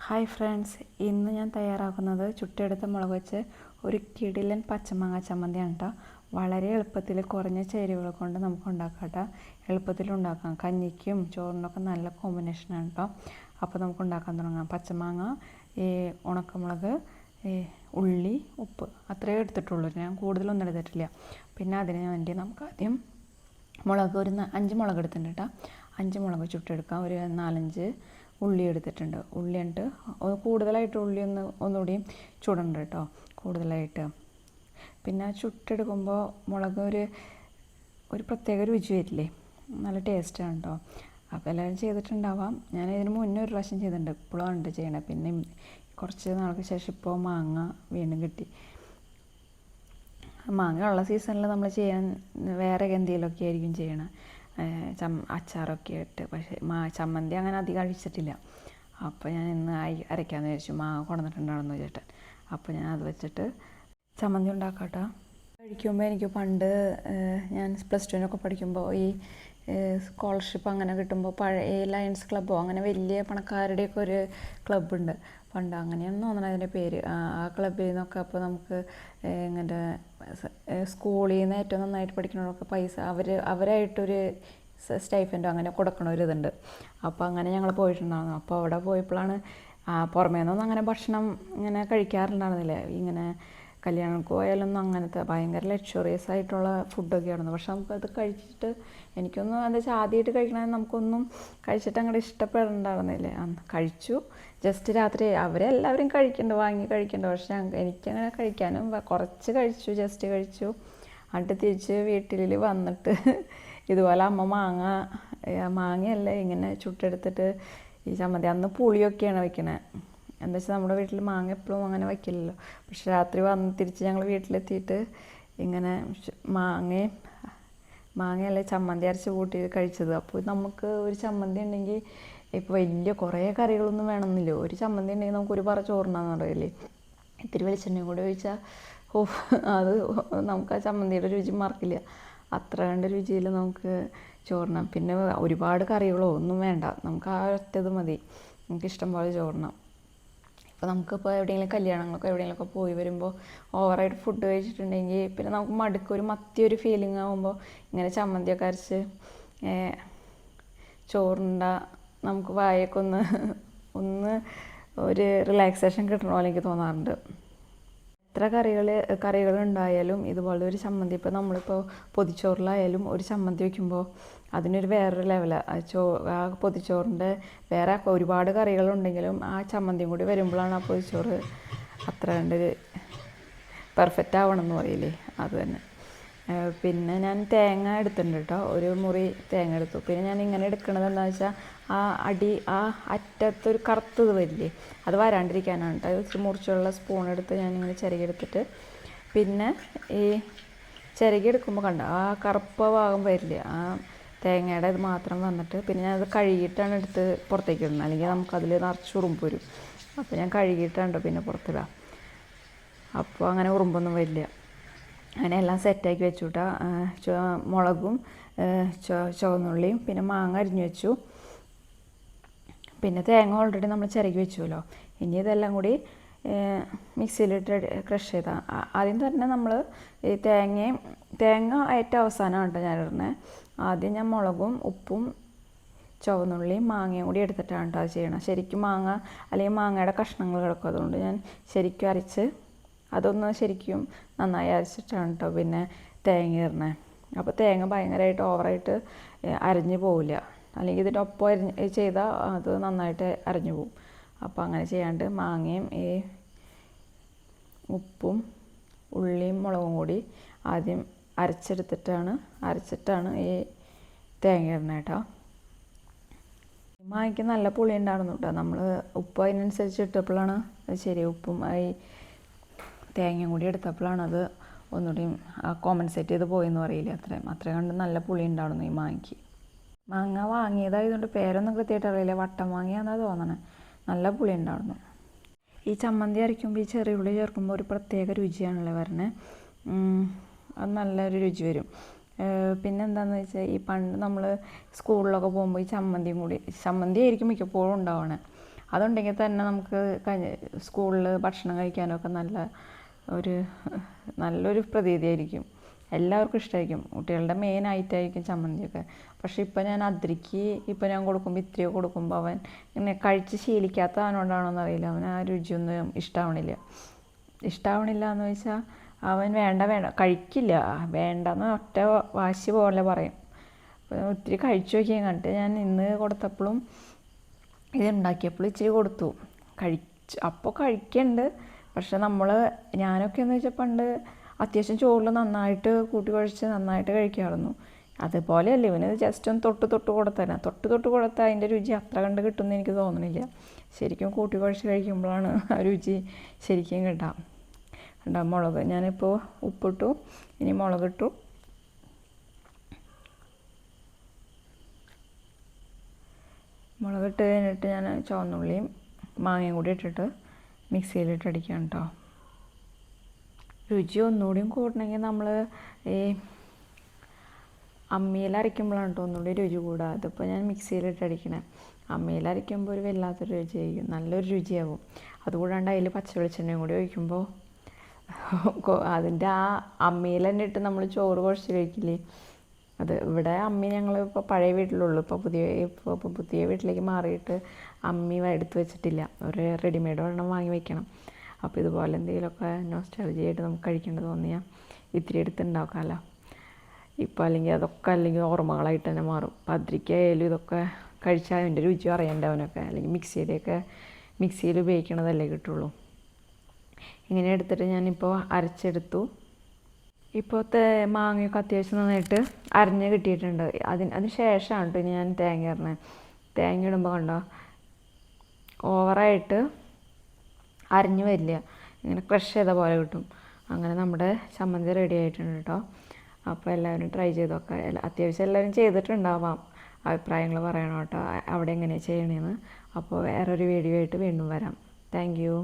Hi friends, ഇന്ന് ഞാൻ തയ്യാറാക്കുന്നത് ചുട്ടെടുത്ത മുളക് വെച്ച് ഒരു കിടിലൻ പച്ചമാങ്ങ ചമ്മന്തിയാണ് കേട്ടോ. വളരെ എളുപ്പത്തിൽ കുറഞ്ഞ ചേരുവകൾ കൊണ്ട് നമുക്ക് ഉണ്ടാക്കാം കേട്ടോ. എളുപ്പത്തിൽ ഉണ്ടാക്കാം, കഞ്ഞിക്കും ചോറിനൊക്കെ നല്ല കോമ്പിനേഷനാണ് കേട്ടോ. അപ്പോൾ നമുക്ക് ഉണ്ടാക്കാൻ തുടങ്ങാം. പച്ചമാങ്ങ, ഉണക്കമുളക്, ഉള്ളി, ഉപ്പ് അത്രയേ എടുത്തിട്ടുള്ളൂ. ഞാൻ കൂടുതലൊന്നും എടുത്തിട്ടില്ല. പിന്നെ അതിന് വേണ്ടി നമുക്ക് ആദ്യം മുളക് ഒരു 5 മുളക് എടുത്തിട്ടുണ്ട് കേട്ടോ. 5 മുളക് ചുട്ടെടുക്കാം. ഒരു 4-5 ഉള്ളി എടുത്തിട്ടുണ്ട്. ഉള്ളി ഉണ്ട് കൂടുതലായിട്ട്, ഉള്ളി ഒന്നുകൂടിയും ചുടണ്ട കേട്ടോ, കൂടുതലായിട്ട്. പിന്നെ ചുട്ടെടുക്കുമ്പോൾ മുളക് ഒരു പ്രത്യേക രുചി വരില്ലേ, നല്ല ടേസ്റ്റാണ് കേട്ടോ. അപ്പോൾ എല്ലാവരും ചെയ്തിട്ടുണ്ടാവാം. ഞാൻ ഇതിന് മുന്നേ ഒരു പ്രാവശ്യം ചെയ്തിട്ടുണ്ട്, ഇപ്പോഴാണ് ഉണ്ട് ചെയ്യണത്. പിന്നെ കുറച്ച് നാൾക്ക് ശേഷം ഇപ്പോൾ മാങ്ങ വീണ്ടും കിട്ടി. മാങ്ങ ഉള്ള സീസണിൽ നമ്മൾ ചെയ്യാൻ വേറെ എന്തെങ്കിലുമൊക്കെ ആയിരിക്കും ചെയ്യണം, അച്ചാറൊക്കെ ഇട്ട്. പക്ഷേ ചമ്മന്തി അങ്ങനെ അധികം അഴിച്ചിട്ടില്ല. അപ്പോൾ ഞാൻ ഇന്ന് അരയ്ക്കാമെന്ന് വിചാരിച്ചു. മാങ്ങ കൊണ്ടുവന്നിട്ടുണ്ടാണെന്ന് ചേട്ടൻ. അപ്പോൾ ഞാൻ അത് വെച്ചിട്ട് ചമ്മന്തി ഉണ്ടാക്കാട്ടോ. കഴിക്കുമ്പോൾ എനിക്ക് പണ്ട് ഞാൻ +2 പഠിക്കുമ്പോൾ ഈ സ്കോളർഷിപ്പ് അങ്ങനെ കിട്ടുമ്പോൾ പഴയ ലയൺസ് ക്ലബ്ബോ അങ്ങനെ വലിയ പണക്കാരുടെയൊക്കെ ഒരു ക്ലബ്ബുണ്ട് പണ്ട്, അങ്ങനെയാണെന്ന് തോന്നണം അതിൻ്റെ പേര്. ആ ക്ലബ്ബിൽ നിന്നൊക്കെ അപ്പോൾ നമുക്ക് ഇങ്ങനെ സ്കൂളിൽ നിന്ന് ഏറ്റവും നന്നായിട്ട് പഠിക്കുന്നവർക്ക് പൈസ അവരായിട്ടൊരു സ്റ്റൈഫൻഡോ അങ്ങനെ കൊടുക്കണ ഒരു ഇതുണ്ട്. അപ്പോൾ അങ്ങനെ ഞങ്ങൾ പോയിട്ടുണ്ടായിരുന്നു. അപ്പോൾ അവിടെ പോയപ്പോഴാണ് പുറമേ നിന്നൊന്നും അങ്ങനെ ഭക്ഷണം ഇങ്ങനെ കഴിക്കാറുണ്ടായിരുന്നില്ല. ഇങ്ങനെ കല്യാണങ്ങൾക്ക് പോയാലൊന്നും അങ്ങനത്തെ ഭയങ്കര ലക്ഷറിയസ് ആയിട്ടുള്ള ഫുഡൊക്കെ ആയിരുന്നു. പക്ഷെ നമുക്കത് കഴിച്ചിട്ട് എനിക്കൊന്നും എന്താ വെച്ചാൽ ആദ്യമായിട്ട് കഴിക്കണമെങ്കിൽ നമുക്കൊന്നും കഴിച്ചിട്ട് അങ്ങോട്ട് ഇഷ്ടപ്പെടണ്ടായിരുന്നില്ലേ. കഴിച്ചു, ജസ്റ്റ് രാത്രി അവരെല്ലാവരും വാങ്ങി കഴിക്കുന്നുണ്ട്. പക്ഷെ എനിക്കങ്ങനെ കഴിക്കാനും കുറച്ച് കഴിച്ചു, ജസ്റ്റ് കഴിച്ചു. എന്നിട്ട് തിരിച്ച് വീട്ടിൽ വന്നിട്ട് ഇതുപോലെ അമ്മ മാങ്ങയല്ല ഇങ്ങനെ ചുട്ടെടുത്തിട്ട് ഈ ചമ്മന്തി, അന്ന് പുളിയൊക്കെയാണ് വയ്ക്കണത്. എന്താ വെച്ചാൽ നമ്മുടെ വീട്ടിൽ മാങ്ങ എപ്പോഴും അങ്ങനെ വയ്ക്കില്ലല്ലോ. പക്ഷെ രാത്രി തിരിച്ച് ഞങ്ങൾ വീട്ടിലെത്തിയിട്ട് ഇങ്ങനെ മാങ്ങയല്ല ചമ്മന്തി അരച്ച് കൂട്ടി കഴിച്ചത്. അപ്പോൾ നമുക്ക് ഒരു ചമ്മന്തി ഉണ്ടെങ്കിൽ ഇപ്പോൾ വലിയ കുറേ കറികളൊന്നും വേണമെന്നില്ല. ഒരു ചമ്മന്തി ഉണ്ടെങ്കിൽ നമുക്ക് ഒരു പറ ചോറുണ്ടാന്ന് പറയില്ലേ. ഇത്തിരി വെളിച്ചെണ്ണയും കൂടി ഒഴിച്ചാൽ അത് നമുക്ക് ആ ചമ്മന്തിയുടെ രുചി മറക്കില്ല. അത്ര കണ്ട് രുചിയിൽ നമുക്ക് ചോറിനാം. പിന്നെ ഒരുപാട് കറികളോ ഒന്നും വേണ്ട, നമുക്ക് ആ ഒറ്റത് മതി. നമുക്ക് ഇഷ്ടം പോലെ ചോറിനാം. ഇപ്പോൾ നമുക്കിപ്പോൾ എവിടെയെങ്കിലും കല്യാണങ്ങളൊക്കെ എവിടെയെങ്കിലുമൊക്കെ പോയി വരുമ്പോൾ ഓവറായിട്ട് ഫുഡ് കഴിച്ചിട്ടുണ്ടെങ്കിൽ പിന്നെ നമുക്ക് മടുക്കും, ഒരു മത്തിയൊരു ഫീലിംഗ് ആകുമ്പോൾ ഇങ്ങനെ ചമ്മന്തിയൊക്കെ അരച്ച് നമുക്ക് വായൊക്കെ ഒന്ന് ഒരു റിലാക്സേഷൻ കിട്ടണ പോലെ എനിക്ക് തോന്നാറുണ്ട്. എത്ര കറികളുണ്ടായാലും ഇതുപോലെ ഒരു ചമ്മന്തി, ഇപ്പോൾ നമ്മളിപ്പോൾ പൊതിച്ചോറിലായാലും ഒരു ചമ്മന്തി വയ്ക്കുമ്പോൾ അതിനൊരു വേറൊരു ലെവലാണ്. ആ പൊതിച്ചോറിൻ്റെ വേറെ ഒരുപാട് കറികളുണ്ടെങ്കിലും ആ ചമ്മന്തിയും കൂടി വരുമ്പോഴാണ് ആ പൊതിച്ചോറ് അത്ര കണ്ട് പെർഫെക്റ്റ് ആവണമെന്ന് പറയില്ലേ, അത് തന്നെ. പിന്നെ ഞാൻ തേങ്ങ എടുത്തിട്ടുണ്ട് കേട്ടോ, ഒരു മുറി തേങ്ങ എടുത്തു. പിന്നെ ഞാൻ ഇങ്ങനെ എടുക്കണത് എന്താണെന്ന് വെച്ചാൽ ആ അറ്റത്തൊരു കറുത്തത് വരില്ലേ, അത് വരാണ്ടിരിക്കാനാണ് കേട്ടോ. ഇച്ചിരി മുറിച്ചുള്ള സ്പൂൺ എടുത്ത് ഞാനിങ്ങനെ ചിരകിയെടുത്തിട്ട്, പിന്നെ ഈ ചിരകിയെടുക്കുമ്പോൾ കണ്ട ആ കറുപ്പ ഭാഗം വരില്ല, ആ തേങ്ങയുടെ ഇത് മാത്രം വന്നിട്ട് പിന്നെ ഞാനത് കഴുകിയിട്ടാണ് എടുത്ത് പുറത്തേക്ക് ഇടുന്നത്, അല്ലെങ്കിൽ നമുക്കതിൽ നിറച്ച് ഉറുമ്പ് വരും. അപ്പോൾ ഞാൻ കഴുകിയിട്ടാണ് പിന്നെ പുറത്തിടാം. അപ്പോൾ അങ്ങനെ ഉറുമ്പൊന്നും വരില്ല. അങ്ങനെ എല്ലാം സെറ്റാക്കി വെച്ചു കേട്ടോ. മുളകും ചുവന്നുള്ളിയും പിന്നെ മാങ്ങ അരിഞ്ഞു വെച്ചു. പിന്നെ തേങ്ങ ഓൾറെഡി നമ്മൾ ചിരകി വെച്ചുവല്ലോ. ഇനി ഇതെല്ലാം കൂടി മിക്സിയിലിട്ട് ക്രഷ് ചെയ്താൽ ആദ്യം തന്നെ നമ്മൾ ഈ തേങ്ങ ഏറ്റവും അവസാനമാണ് കേട്ടോ ഞാൻ ഇടുന്നത്. ആദ്യം ഞാൻ മുളകും ഉപ്പും ചുവന്നുള്ളിയും മാങ്ങയും കൂടി എടുത്തിട്ടാണ് കേട്ടോ അത് ചെയ്യണം. ശരിക്കും മാങ്ങ അല്ലെങ്കിൽ മാങ്ങയുടെ കഷ്ണങ്ങൾ കിടക്കും, അതുകൊണ്ട് ഞാൻ ശരിക്കും അരച്ച് അതൊന്ന് ശരിക്കും നന്നായി അരച്ചിട്ടാണ് കേട്ടോ പിന്നെ തേങ്ങ ഇടണേ. അപ്പോൾ തേങ്ങ ഭയങ്കരമായിട്ട് ഓവറായിട്ട് അരഞ്ഞു പോവില്ല, അല്ലെങ്കിൽ ഇതിൻ്റെ ഒപ്പം ചെയ്താൽ അത് നന്നായിട്ട് അരഞ്ഞു പോവും. അപ്പോൾ അങ്ങനെ ചെയ്യാണ്ട് മാങ്ങയും ഈ ഉപ്പും ഉള്ളിയും മുളകും കൂടി ആദ്യം അരച്ചിട്ടാണ് ഈ തേങ്ങ ഇടണേ കേട്ടോ. മാങ്ങയ്ക്ക് നല്ല പുളി ഉണ്ടായിരുന്നു കേട്ടോ. നമ്മൾ ഉപ്പ് അതിനനുസരിച്ച് ഇട്ടപ്പോഴാണ് ശരി, ഉപ്പും ഈ തേങ്ങയും കൂടി എടുത്തപ്പോഴാണ് അത് ഒന്നുകൂടി കോമ്പൻസേറ്റ് ചെയ്ത് പോയെന്ന് പറയില്ല, അത്രയും കണ്ട് നല്ല പുളി ഉണ്ടായിരുന്നു ഈ മാങ്ങയ്ക്ക്. മാങ്ങ വാങ്ങിയതായതുകൊണ്ട് പേരൊന്നും കൃത്യമായിട്ട് അറിയില്ല, വട്ടം മാങ്ങയാണെന്നാണ് തോന്നണേ. നല്ല പുളി ഉണ്ടായിരുന്നു. ഈ ചമ്മന്തി അരയ്ക്കുമ്പോൾ ഈ ചെറിയ ഉള്ളി ചേർക്കുമ്പോൾ ഒരു പ്രത്യേക രുചിയാണല്ലോ വരണേ, അത് നല്ലൊരു രുചി വരും. പിന്നെ എന്താണെന്ന് വെച്ചാൽ ഈ പണ്ട് നമ്മൾ സ്കൂളിലൊക്കെ പോകുമ്പോൾ ഈ ചമ്മന്തി ആയിരിക്കും മിക്കപ്പോഴും ഉണ്ടാവണേ. അതുണ്ടെങ്കിൽ തന്നെ നമുക്ക് സ്കൂളിൽ ഭക്ഷണം കഴിക്കാനൊക്കെ നല്ലൊരു പ്രതീതിയായിരിക്കും. എല്ലാവർക്കും ഇഷ്ടമായിരിക്കും. കുട്ടികളുടെ മെയിൻ ഐറ്റമായിരിക്കും ചമ്മന്തിയൊക്കെ. പക്ഷേ ഇപ്പം ഞാൻ അദ്രിക്ക് ഇപ്പം ഞാൻ കൊടുക്കുമ്പോൾ ഇത്രയോ കൊടുക്കുമ്പോൾ അവൻ ഇങ്ങനെ കഴിച്ച് ശീലിക്കാത്ത അവനോടാണോന്ന് അറിയില്ല, അവൻ ആ രുചിയൊന്നും ഇഷ്ടാവണില്ല എന്ന് വെച്ചാൽ അവൻ വേണ്ട കഴിക്കില്ല, വേണ്ടെന്ന് ഒറ്റ വാശി പോലെ പറയും. ഒത്തിരി കഴിച്ചു നോക്കിയാൽ കണ്ടിട്ട് ഞാൻ ഇന്ന് കൊടുത്തപ്പോഴും ഇതുണ്ടാക്കിയപ്പോൾ ഇച്ചിരി കൊടുത്തു. അപ്പോൾ കഴിക്കുന്നുണ്ട്. പക്ഷെ ഞാനൊക്കെ എന്ന് വെച്ചാൽ പണ്ട് അത്യാവശ്യം ചോറിൽ നന്നായിട്ട് കൂട്ടി കുഴച്ച് നന്നായിട്ട് കഴിക്കാമായിരുന്നു. അതുപോലെയല്ല ഇവന് ജസ്റ്റ് ഒന്ന് തൊട്ട് കൊടുത്താൽ അതിൻ്റെ രുചി അത്ര കണ്ട് കിട്ടുമെന്ന് എനിക്ക് തോന്നുന്നില്ല. ശരിക്കും കൂട്ടി കുഴച്ച് കഴിക്കുമ്പോഴാണ് ആ രുചി ശരിക്കും കിട്ടാം. മുളക് ഞാനിപ്പോൾ ഉപ്പിട്ടു, ഇനി മുളകിട്ടു. മുളകിട്ട് കഴിഞ്ഞിട്ട് ഞാൻ ചുവന്നുള്ളിയും മാങ്ങയും കൂടി ഇട്ടിട്ട് മിക്സിയിലിട്ട് അടിക്കാം കേട്ടോ. രുചി ഒന്നുകൂടിയും കൂടണമെങ്കിൽ നമ്മൾ ഈ അമ്മിയിൽ അരയ്ക്കുമ്പോഴാണ് കേട്ടോ ഒന്നുകൂടി രുചി കൂടുക. അതിപ്പോൾ ഞാൻ മിക്സിയിലിട്ട് അടിക്കണേ. അമ്മിയിൽ അരയ്ക്കുമ്പോൾ ഒരു വല്ലാത്തൊരു രുചിയായിരിക്കും, നല്ലൊരു രുചിയാകും. അതുകൂടാണ്ട് അതിൽ പച്ച വെളിച്ചെണ്ണയും കൂടി ഒഴിക്കുമ്പോൾ അതിൻ്റെ ആ അമ്മിയിൽ തന്നെ ഇട്ട് നമ്മൾ ചോറ് കുഴച്ച് കഴിക്കില്ലേ, അത്. ഇവിടെ അമ്മി ഞങ്ങൾ ഇപ്പോൾ പഴയ വീട്ടിലുള്ളൂ. ഇപ്പോൾ പുതിയ വീട്ടിലേക്ക് മാറിയിട്ട് അമ്മി എടുത്ത് വെച്ചിട്ടില്ല. ഒരു റെഡിമെയ്ഡ് ഒരെണ്ണം വാങ്ങി വെക്കണം. അപ്പോൾ ഇതുപോലെ എന്തെങ്കിലുമൊക്കെ നൊസ്റ്റാൾജിയായിട്ട് നമുക്ക് കഴിക്കേണ്ടത് തോന്നിയാൽ ഇത്തിരി എടുത്തുണ്ടാക്കാമല്ലോ. ഇപ്പോൾ അല്ലെങ്കിൽ ഓർമ്മകളായിട്ട് തന്നെ മാറും. പത്രിക്കയായാലും ഇതൊക്കെ കഴിച്ചാൽ അതിൻ്റെ രുചി അറിയേണ്ടവനൊക്കെ, അല്ലെങ്കിൽ മിക്സിയിൽ ഉപയോഗിക്കണതല്ലേ കിട്ടുള്ളൂ. ഇങ്ങനെ എടുത്തിട്ട് ഞാനിപ്പോൾ അരച്ചെടുത്തു. ഇപ്പോഴത്തെ മാങ്ങയൊക്കെ അത്യാവശ്യം നന്നായിട്ട് അരഞ്ഞ് കിട്ടിയിട്ടുണ്ട്. അതിന് ശേഷമാണ് കേട്ടോ ഞാൻ തേങ്ങ ഇടുന്നത്. തേങ്ങ ഇടുമ്പോൾ കണ്ടോ ഓവറായിട്ട് അരഞ്ഞു വരില്ല, ഇങ്ങനെ ക്രഷ് ചെയ്ത പോലെ കിട്ടും. അങ്ങനെ നമ്മുടെ ചമ്മന്തി റെഡി ആയിട്ടുണ്ട് കേട്ടോ. അപ്പോൾ എല്ലാവരും ട്രൈ ചെയ്തൊക്കെ, അത്യാവശ്യം എല്ലാവരും ചെയ്തിട്ടുണ്ടാവാം. അഭിപ്രായങ്ങൾ പറയണം കേട്ടോ, അവിടെ എങ്ങനെയാണ് ചെയ്യണേന്ന്. അപ്പോൾ വേറൊരു വീഡിയോ ആയിട്ട് വീണ്ടും വരാം. Thank you.